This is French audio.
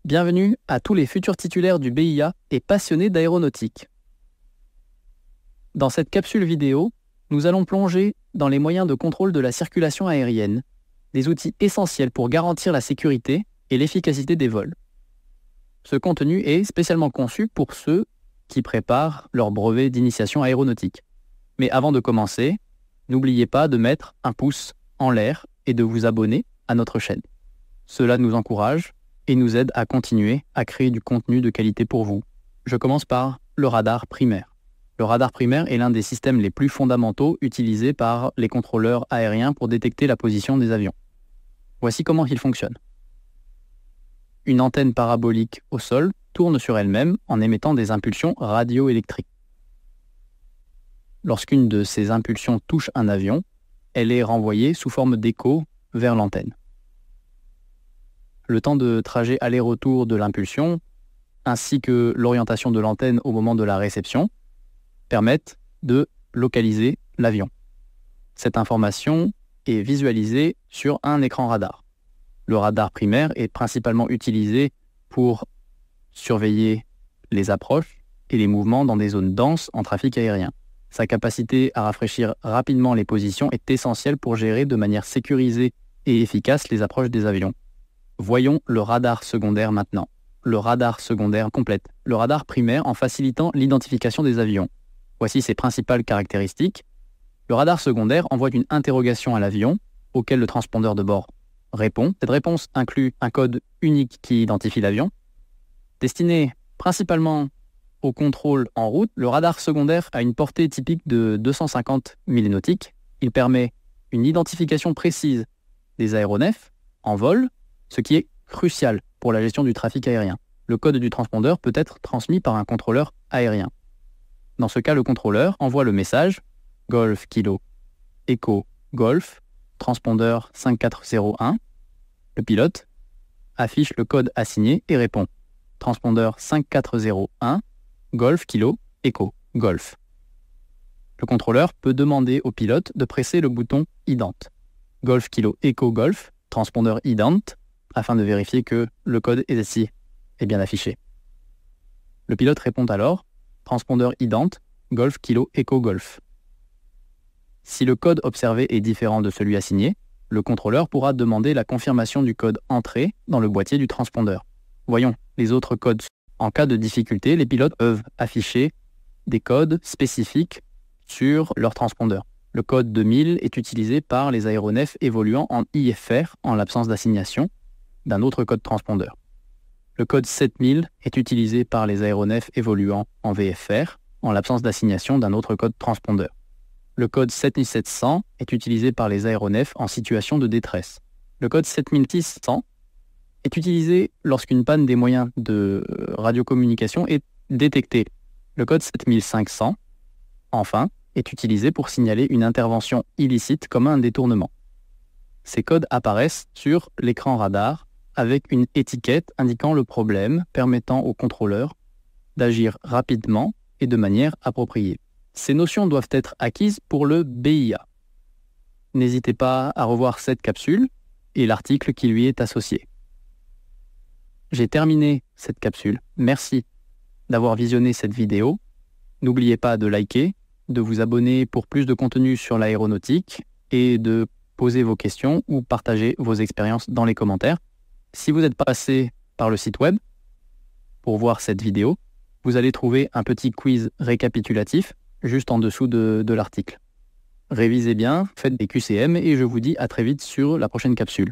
Bienvenue à tous les futurs titulaires du BIA et passionnés d'aéronautique. Dans cette capsule vidéo, nous allons plonger dans les moyens de contrôle de la circulation aérienne, des outils essentiels pour garantir la sécurité et l'efficacité des vols. Ce contenu est spécialement conçu pour ceux qui préparent leur brevet d'initiation aéronautique. Mais avant de commencer, n'oubliez pas de mettre un pouce en l'air et de vous abonner à notre chaîne. Cela nous encourage et nous aide à continuer à créer du contenu de qualité pour vous. Je commence par le radar primaire. Le radar primaire est l'un des systèmes les plus fondamentaux utilisés par les contrôleurs aériens pour détecter la position des avions. Voici comment il fonctionne. Une antenne parabolique au sol tourne sur elle-même en émettant des impulsions radioélectriques. Lorsqu'une de ces impulsions touche un avion, elle est renvoyée sous forme d'écho vers l'antenne. Le temps de trajet aller-retour de l'impulsion, ainsi que l'orientation de l'antenne au moment de la réception, permettent de localiser l'avion. Cette information est visualisée sur un écran radar. Le radar primaire est principalement utilisé pour surveiller les approches et les mouvements dans des zones denses en trafic aérien. Sa capacité à rafraîchir rapidement les positions est essentielle pour gérer de manière sécurisée et efficace les approches des avions. Voyons le radar secondaire maintenant. Le radar secondaire complète le radar primaire en facilitant l'identification des avions. Voici ses principales caractéristiques. Le radar secondaire envoie une interrogation à l'avion, auquel le transpondeur de bord répond. Cette réponse inclut un code unique qui identifie l'avion. Destiné principalement au contrôle en route, le radar secondaire a une portée typique de 250 milles nautiques. Il permet une identification précise des aéronefs en vol, ce qui est crucial pour la gestion du trafic aérien. Le code du transpondeur peut être transmis par un contrôleur aérien. Dans ce cas, le contrôleur envoie le message Golf Kilo Echo Golf, transpondeur 5401. Le pilote affiche le code assigné et répond transpondeur 5401, Golf Kilo Echo Golf. Le contrôleur peut demander au pilote de presser le bouton Ident. Golf Kilo Echo Golf, transpondeur Ident, afin de vérifier que le code est bien affiché. Le pilote répond alors transpondeur Ident, Golf Kilo Echo Golf. Si le code observé est différent de celui assigné, le contrôleur pourra demander la confirmation du code entré dans le boîtier du transpondeur. Voyons les autres codes. En cas de difficulté, les pilotes peuvent afficher des codes spécifiques sur leur transpondeur. Le code 2000 est utilisé par les aéronefs évoluant en IFR en l'absence d'assignation d'un autre code transpondeur. Le code 7000 est utilisé par les aéronefs évoluant en VFR en l'absence d'assignation d'un autre code transpondeur. Le code 7700 est utilisé par les aéronefs en situation de détresse. Le code 7600 est utilisé lorsqu'une panne des moyens de radiocommunication est détectée. Le code 7500, enfin, est utilisé pour signaler une intervention illicite comme un détournement. Ces codes apparaissent sur l'écran radar avec une étiquette indiquant le problème, permettant au contrôleur d'agir rapidement et de manière appropriée. Ces notions doivent être acquises pour le BIA. N'hésitez pas à revoir cette capsule et l'article qui lui est associé. J'ai terminé cette capsule. Merci d'avoir visionné cette vidéo. N'oubliez pas de liker, de vous abonner pour plus de contenu sur l'aéronautique et de poser vos questions ou partager vos expériences dans les commentaires. Si vous êtes passé par le site web pour voir cette vidéo, vous allez trouver un petit quiz récapitulatif juste en dessous de l'article. Révisez bien, faites des QCM et je vous dis à très vite sur la prochaine capsule.